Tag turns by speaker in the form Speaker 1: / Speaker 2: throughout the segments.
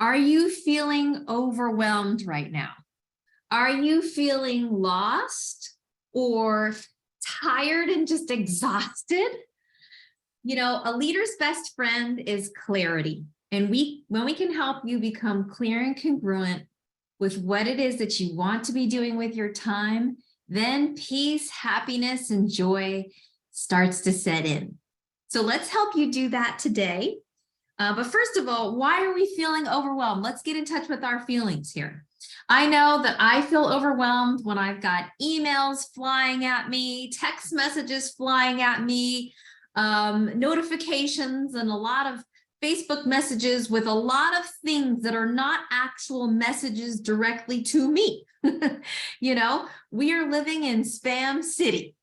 Speaker 1: Are you feeling overwhelmed right now? Are you feeling lost or tired and just exhausted? You know, a leader's best friend is clarity. And when we can help you become clear and congruent with what it is that you want to be doing with your time, then peace, happiness, and joy starts to set in. So let's help you do that today. But first of all, why are we feeling overwhelmed? Let's get in touch with our feelings here. I know that I feel overwhelmed when I've got emails flying at me, text messages flying at me, notifications, and a lot of Facebook messages with a lot of things that are not actual messages directly to me. You know, we are living in spam city.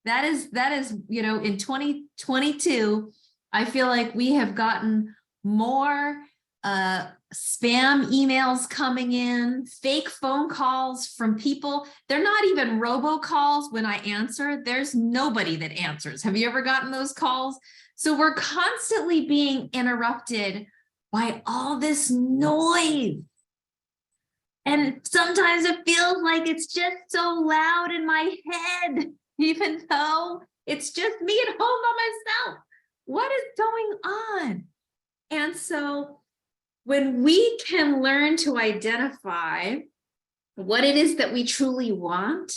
Speaker 1: That is, you know, in 2022, I feel like we have gotten more spam emails coming in, fake phone calls from people. They're not even robocalls when I answer. There's nobody that answers. Have you ever gotten those calls? So we're constantly being interrupted by all this noise. And sometimes it feels like it's just so loud in my head, even though it's just me at home by myself. What is going on? And so when we can learn to identify what it is that we truly want,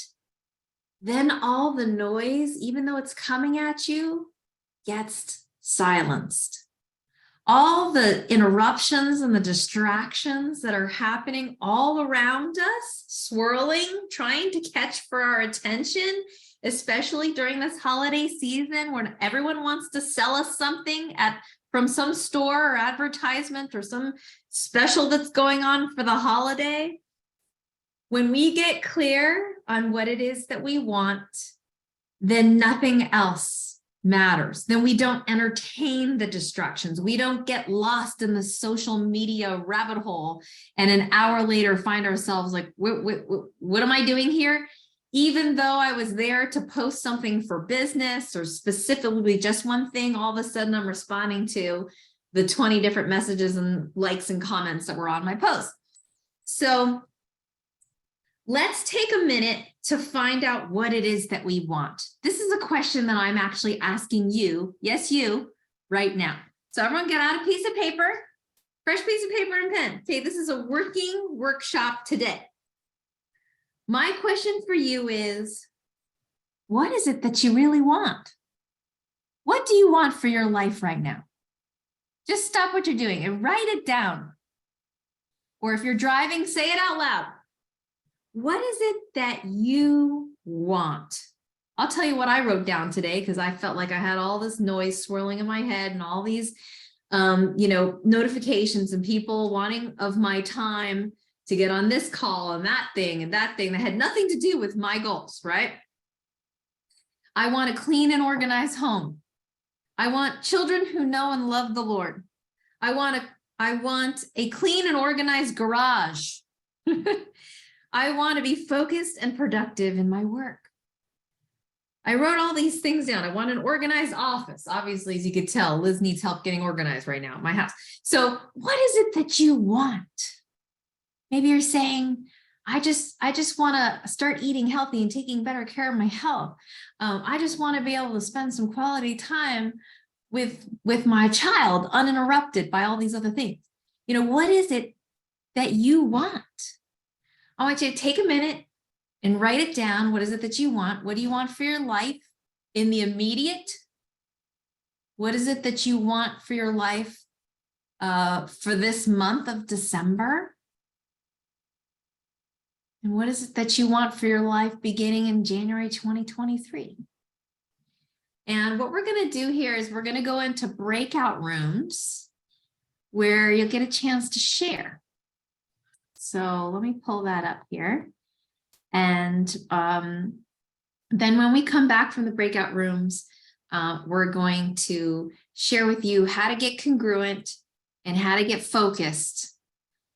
Speaker 1: then all the noise, even though it's coming at you, gets silenced. All the interruptions and the distractions that are happening all around us, swirling, trying to catch for our attention, especially during this holiday season when everyone wants to sell us something from some store or advertisement or some special that's going on for the holiday. When we get clear on what it is that we want, then nothing else matters. Then we don't entertain the distractions. We don't get lost in the social media rabbit hole and an hour later find ourselves like, what am I doing here? Even though I was there to post something for business or specifically just one thing, all of a sudden I'm responding to the 20 different messages and likes and comments that were on my post. So let's take a minute to find out what it is that we want. This is a question that I'm actually asking you, yes, you, right now. So everyone get out a piece of paper, fresh piece of paper and pen. Okay, this is a working workshop today. My question for you is, what is it that you really want? What do you want for your life right now? Just stop what you're doing and write it down. Or if you're driving, say it out loud. What is it that you want? I'll tell you what I wrote down today because I felt like I had all this noise swirling in my head and all these, you know, notifications and people wanting of my time to get on this call and that thing that had nothing to do with my goals, right? I want a clean and organized home. I want children who know and love the Lord. I want a clean and organized garage. I want to be focused and productive in my work. I wrote all these things down. I want an organized office. Obviously, as you could tell, Liz needs help getting organized right now at my house. So what is it that you want? Maybe you're saying, I just want to start eating healthy and taking better care of my health. I just want to be able to spend some quality time with my child uninterrupted by all these other things. You know, what is it that you want? I want you to take a minute and write it down. What is it that you want? What do you want for your life in the immediate? What is it that you want for your life for this month of December? And what is it that you want for your life beginning in January 2023? And what we're going to do here is we're going to go into breakout rooms where you'll get a chance to share. So let me pull that up here. And then when we come back from the breakout rooms, we're going to share with you how to get congruent and how to get focused.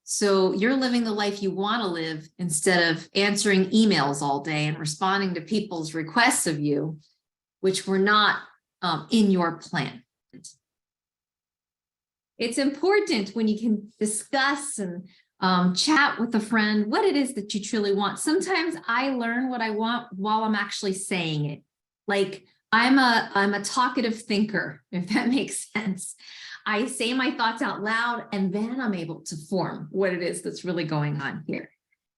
Speaker 1: So you're living the life you want to live instead of answering emails all day and responding to people's requests of you, which were not in your plan. It's important when you can discuss and chat with a friend what it is that you truly want. Sometimes I learn what I want while I'm actually saying it. Like I'm a talkative thinker, if that makes sense. I say my thoughts out loud, and then I'm able to form what it is that's really going on here.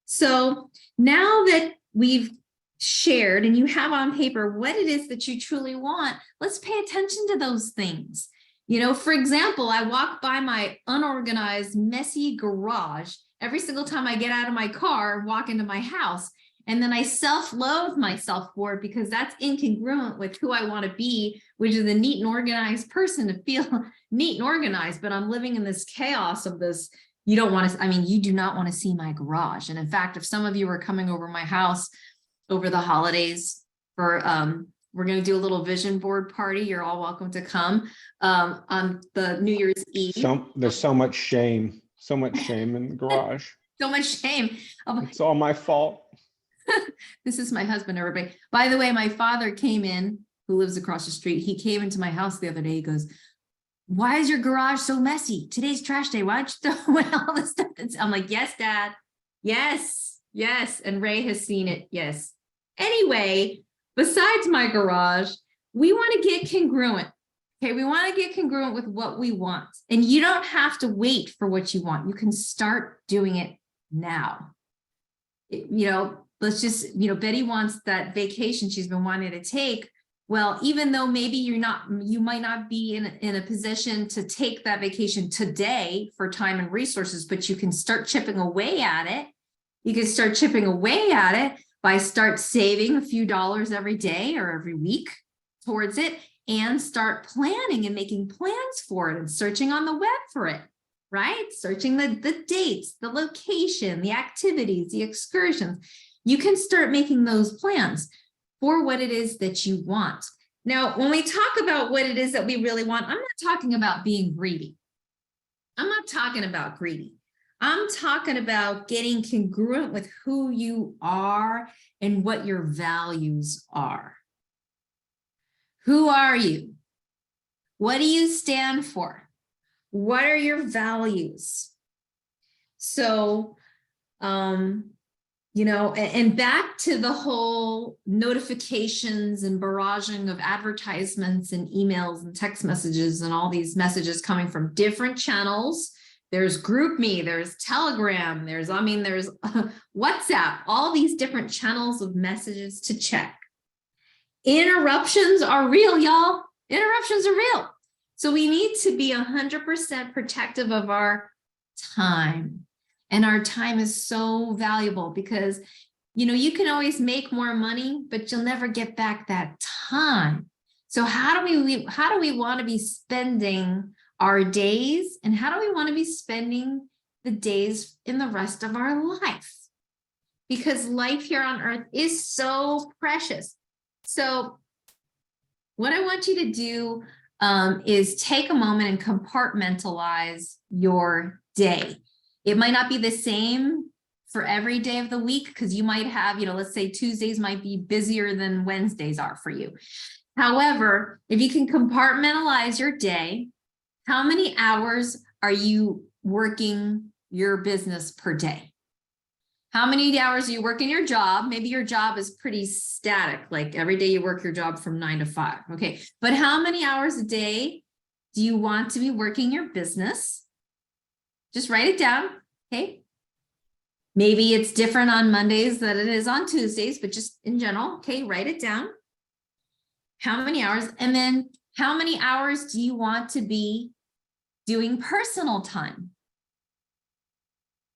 Speaker 1: So now that we've shared and you have on paper what it is that you truly want, let's pay attention to those things. You know, for example, I walk by my unorganized, messy garage every single time I get out of my car and walk into my house. And then I self-loathe myself for it because that's incongruent with who I want to be, which is a neat and organized person, to feel neat and organized. But I'm living in this chaos of this. You don't want to, I mean, you do not want to see my garage. And in fact, if some of you are coming over my house over the holidays for, we're going to do a little vision board party. You're all welcome to come on the New Year's Eve.
Speaker 2: There's so much shame in the garage.
Speaker 1: So much shame.
Speaker 2: It's all my fault.
Speaker 1: This is my husband, everybody. By the way, my father came in, who lives across the street. He came into my house the other day. He goes, "Why is your garage so messy? Today's trash day. Why don't you throw away all this stuff?" I'm like, "Yes, Dad. Yes, yes." And Ray has seen it. Yes. Anyway, besides my garage, we want to get congruent. Okay, we want to get congruent with what we want. And you don't have to wait for what you want. You can start doing it now. You know, let's just, you know, Betty wants that vacation she's been wanting to take. Well, even though maybe you might not be in a position to take that vacation today for time and resources, but you can start chipping away at it. You can start chipping away at it by start saving a few dollars every day or every week towards it, and start planning and making plans for it and searching on the web for it, right? Searching the dates, the location, the activities, the excursions. You can start making those plans for what it is that you want. Now, when we talk about what it is that we really want, I'm not talking about being greedy. I'm not talking about greedy. I'm talking about getting congruent with who you are and what your values are. Who are you? What do you stand for? What are your values? So, you know, and back to the whole notifications and barraging of advertisements and emails and text messages and all these messages coming from different channels. There's GroupMe, there's Telegram, there's WhatsApp, all these different channels of messages to check. Interruptions are real, y'all. Interruptions are real. So we need to be 100% protective of our time. And our time is so valuable because, you know, you can always make more money, but you'll never get back that time. So how do we want to be spending our days, and how do we want to be spending the days in the rest of our life? Because life here on earth is so precious. So what I want you to do is take a moment and compartmentalize your day. It might not be the same for every day of the week, because you might have, you know, let's say Tuesdays might be busier than Wednesdays are for you. However, if you can compartmentalize your day, how many hours are you working your business per day? How many hours do you work in your job? Maybe your job is pretty static, like every day you work your job from 9 to 5. Okay, but how many hours a day do you want to be working your business? Just write it down, okay? Maybe it's different on Mondays than it is on Tuesdays, but just in general, okay, write it down. How many hours? And then how many hours do you want to be doing personal time?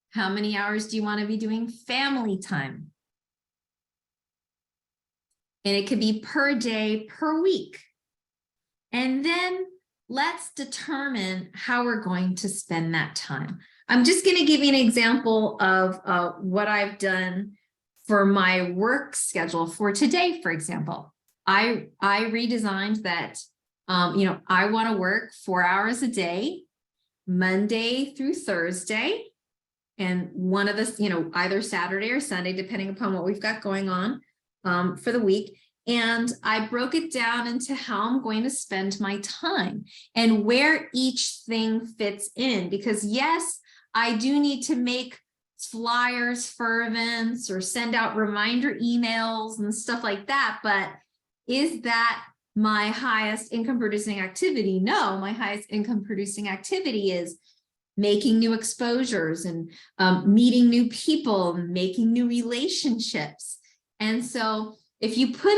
Speaker 1: How many hours do you want to be doing family time? And it could be per day, per week. And then let's determine how we're going to spend that time. I'm just going to give you an example of what I've done for my work schedule for today, for example. I redesigned that, you know, I want to work 4 hours a day, Monday through Thursday. And one of the, you know, either Saturday or Sunday, depending upon what we've got going on for the week. And I broke it down into how I'm going to spend my time and where each thing fits in. Because yes, I do need to make flyers for events or send out reminder emails and stuff like that. But is that my highest income producing activity? No, my highest income producing activity is making new exposures and meeting new people, making new relationships. And so if you put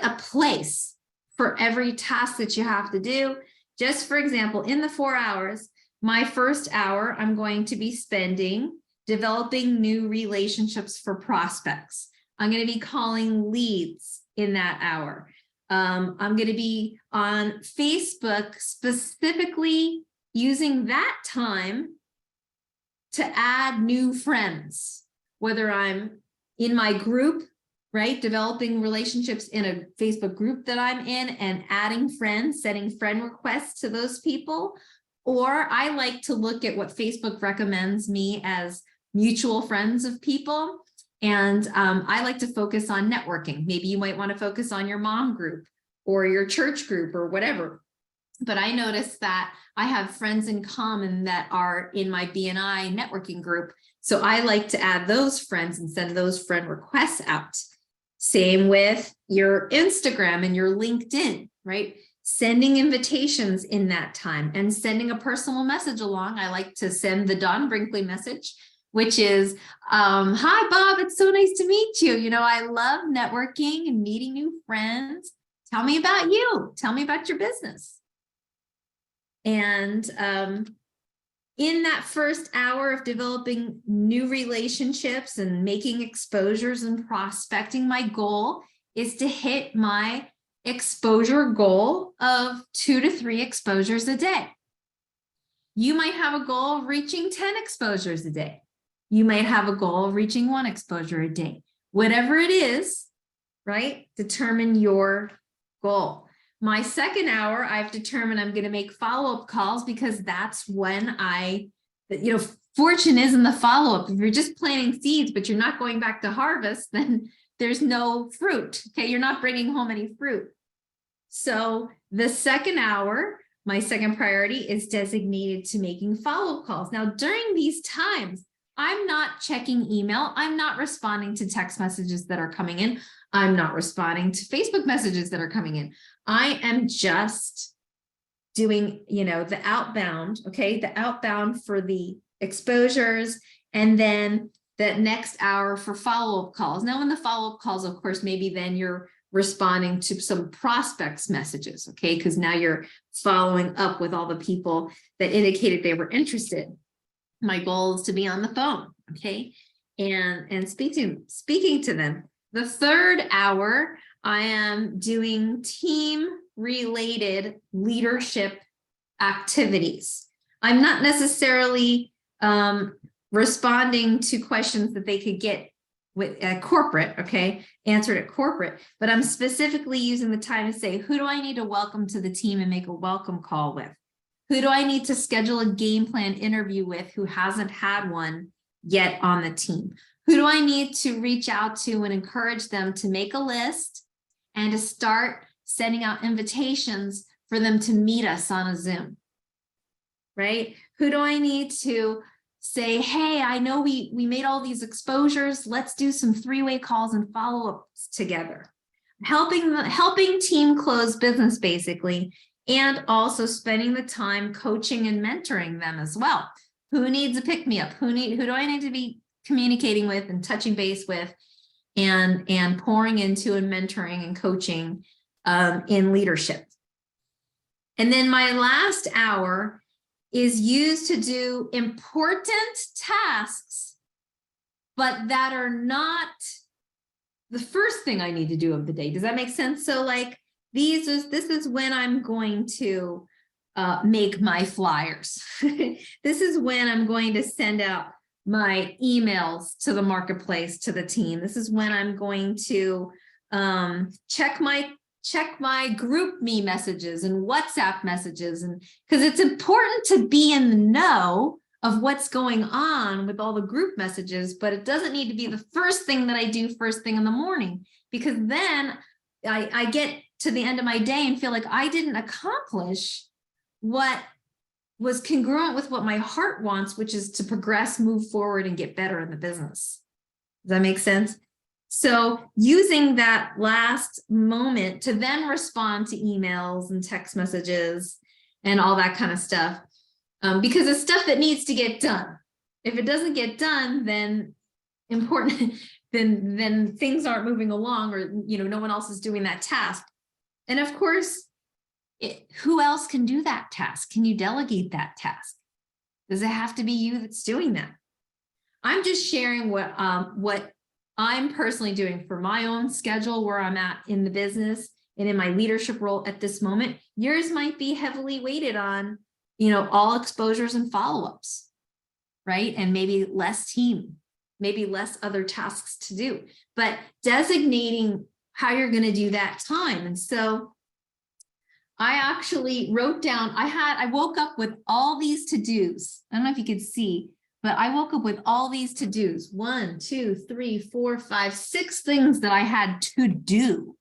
Speaker 1: a place for every task that you have to do, just for example, in the 4 hours, my first hour, I'm going to be spending developing new relationships for prospects. I'm going to be calling leads in that hour. I'm going to be on Facebook specifically using that time to add new friends, whether I'm in my group, right? Developing relationships in a Facebook group that I'm in and adding friends, setting friend requests to those people. Or I like to look at what Facebook recommends me as mutual friends of people. And I like to focus on networking. Maybe you might want to focus on your mom group or your church group or whatever. But I noticed that I have friends in common that are in my BNI networking group. So I like to add those friends and send those friend requests out. Same with your Instagram and your LinkedIn, right? Sending invitations in that time and sending a personal message along. I like to send the Don Brinkley message, which is, hi, Bob, it's so nice to meet you. You know, I love networking and meeting new friends. Tell me about you. Tell me about your business. And in that first hour of developing new relationships and making exposures and prospecting, my goal is to hit my exposure goal of 2 to 3 exposures a day. You might have a goal of reaching 10 exposures a day. You might have a goal of reaching 1 exposure a day. Whatever it is, right? Determine your goal. My second hour, I've determined I'm going to make follow-up calls because that's when fortune is in the follow-up. If you're just planting seeds, but you're not going back to harvest, then there's no fruit. Okay. You're not bringing home any fruit. So the second hour, my second priority is designated to making follow-up calls. Now, during these times, I'm not checking email. I'm not responding to text messages that are coming in. I'm not responding to Facebook messages that are coming in. I am just doing, the outbound, okay? The outbound for the exposures, and then the next hour for follow-up calls. Now, in the follow-up calls, of course, maybe then you're responding to some prospects messages, okay? Because now you're following up with all the people that indicated they were interested. My goal is to be on the phone, okay? And speaking to them. The third hour, I am doing team-related leadership activities. I'm not necessarily responding to questions that they could get at corporate, okay, answered at corporate, but I'm specifically using the time to say, who do I need to welcome to the team and make a welcome call with? Who do I need to schedule a game plan interview with who hasn't had one yet on the team? Who do I need to reach out to and encourage them to make a list and to start sending out invitations for them to meet us on a Zoom, right? Who do I need to say, hey, I know we made all these exposures. Let's do some 3-way calls and follow-ups together. Helping team close business, basically, and also spending the time coaching and mentoring them as well. Who needs a pick-me-up? Who do I need to be communicating with and touching base with and pouring into and mentoring and coaching in leadership? And then my last hour is used to do important tasks, but that are not the first thing I need to do of the day. Does that make sense? So like this is when I'm going to make my flyers. This is when I'm going to send out my emails to the marketplace, to the team. This is when I'm going to check my group me messages and WhatsApp messages, and because it's important to be in the know of what's going on with all the group messages, but it doesn't need to be the first thing that I do first thing in the morning. because then I get to the end of my day and feel like I didn't accomplish what was congruent with what my heart wants, which is to progress, move forward, and get better in the business. Does that make sense? So using that last moment to then respond to emails and text messages and all that kind of stuff, because it's stuff that needs to get done. If it doesn't get done, then then things aren't moving along, or no one else is doing that task. And of course, who else can do that task? Can you delegate that task? Does it have to be you that's doing that? I'm just sharing what I'm personally doing for my own schedule, where I'm at in the business and in my leadership role at this moment. Yours might be heavily weighted on, all exposures and follow-ups, right? And maybe less team, maybe less other tasks to do, but designating how you're going to do that time. And so I actually wrote down, I woke up with all these to-dos. I don't know if you could see, but I woke up with all these to-dos, 1, 2, 3, 4, 5, 6 things that I had to do.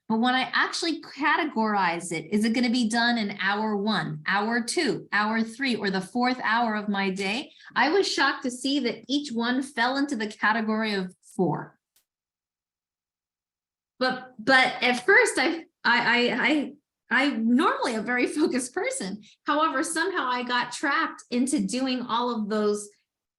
Speaker 1: But when I actually categorize it, is it going to be done in hour 1, hour 2, hour 3, or the 4th hour of my day? I was shocked to see that each one fell into the category of 4. But at first, I normally a very focused person. However, somehow I got trapped into doing all of those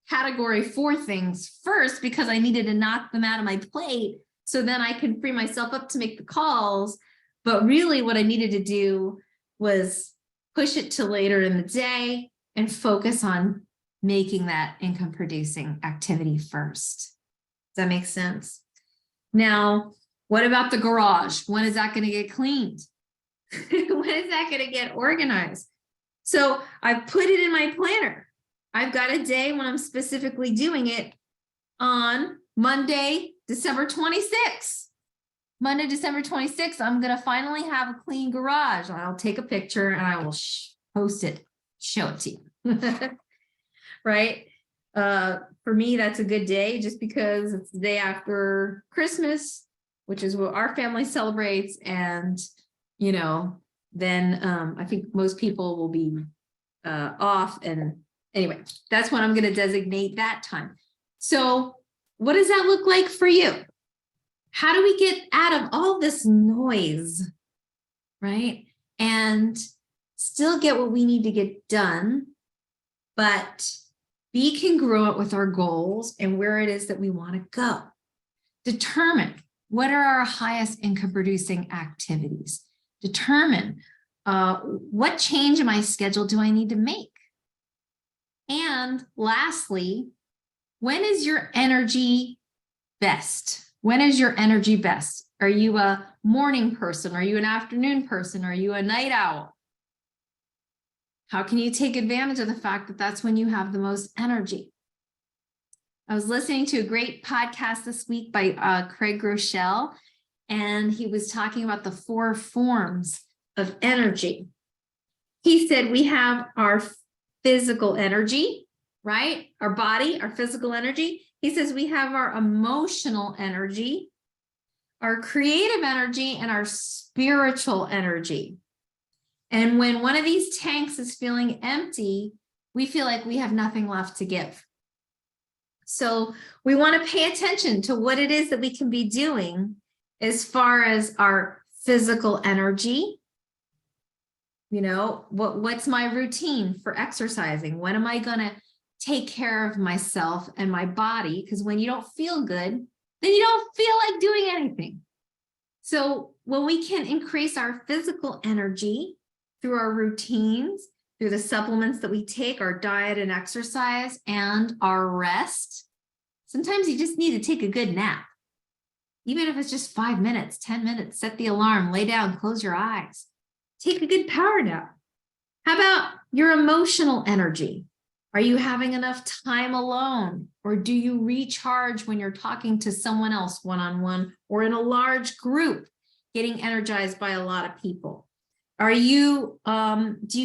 Speaker 1: category 4 things first, because I needed to knock them out of my plate so then I can free myself up to make the calls. But really what I needed to do was push it to later in the day and focus on making that income producing activity first. Does that make sense? Now, what about the garage? When is that going to get cleaned? When is that going to get organized? So I put it in my planner. I've got a day when I'm specifically doing it on Monday, December 26th. Monday, December 26th, I'm going to finally have a clean garage. I'll take a picture and I will post it, show it to you. Right? For me, that's a good day just because it's the day after Christmas, which is what our family celebrates. And, then I think most people will be off. And anyway, that's when I'm going to designate that time. So what does that look like for you? How do we get out of all this noise, right? And still get what we need to get done, but be congruent with our goals and where it is that we want to go. Determine what are our highest income producing activities. Determine what change in my schedule do I need to make? And lastly, when is your energy best? When is your energy best? Are you a morning person? Are you an afternoon person? Are you a night owl? How can you take advantage of the fact that that's when you have the most energy? I was listening to a great podcast this week by Craig Groeschel, and he was talking about the 4 forms of energy. He said we have our physical energy, right? Our body, our physical energy. He says we have our emotional energy, our creative energy, and our spiritual energy. And when one of these tanks is feeling empty, we feel like we have nothing left to give. So we want to pay attention to what it is that we can be doing as far as our physical energy. What's my routine for exercising? When am I going to take care of myself and my body? Because when you don't feel good, then you don't feel like doing anything. So when we can increase our physical energy through our routines, through the supplements that we take, our diet and exercise, and our rest, sometimes you just need to take a good nap. Even if it's just 5 minutes, 10 minutes, set the alarm, lay down, close your eyes. Take a good power nap. How about your emotional energy? Are you having enough time alone? Or do you recharge when you're talking to someone else one-on-one or in a large group, getting energized by a lot of people? Do you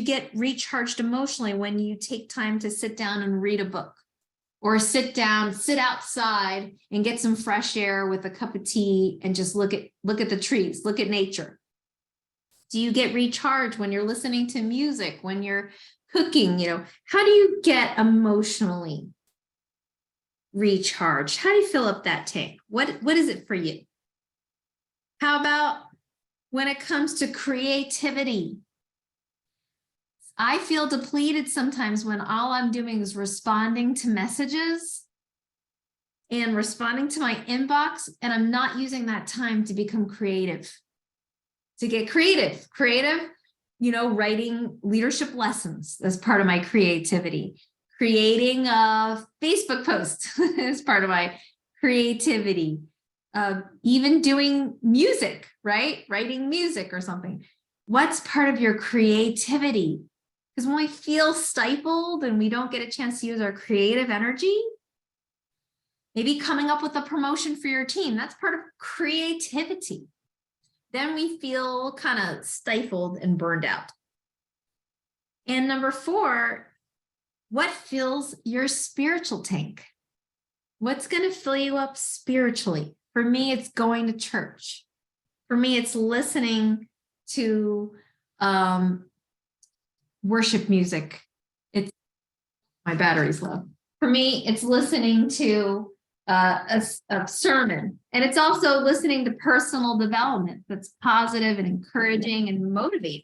Speaker 1: get recharged emotionally when you take time to sit down and read a book? or sit down, sit outside and get some fresh air with a cup of tea and just look at the trees, look at nature? Do you get recharged when you're listening to music, when you're cooking? How do you get emotionally recharged? How do you fill up that tank? What is it for you? How about when it comes to creativity? I feel depleted sometimes when all I'm doing is responding to messages and responding to my inbox, and I'm not using that time to become creative, to get creative, writing leadership lessons as part of my creativity, creating a Facebook post as part of my creativity, even doing music, right? Writing music or something. What's part of your creativity? Because when we feel stifled and we don't get a chance to use our creative energy, maybe coming up with a promotion for your team, that's part of creativity. Then we feel kind of stifled and burned out. And number 4, what fills your spiritual tank? What's going to fill you up spiritually? For me, it's going to church. For me, it's listening to worship music. It's my battery's low. For me, it's listening to a sermon, and it's also listening to personal development that's positive and encouraging and motivating.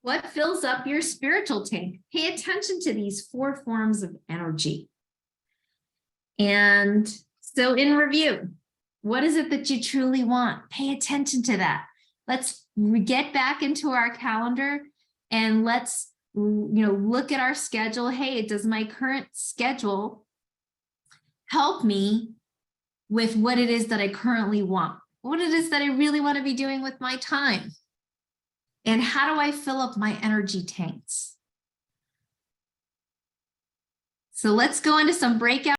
Speaker 1: What fills up your spiritual tank? Pay attention to these 4 forms of energy. And so in review, what is it that you truly want? Pay attention to that. Let's get back into our calendar and let's look at our schedule. Hey, does my current schedule help me with what it is that I currently want? What it is that I really want to be doing with my time? And how do I fill up my energy tanks? So let's go into some breakout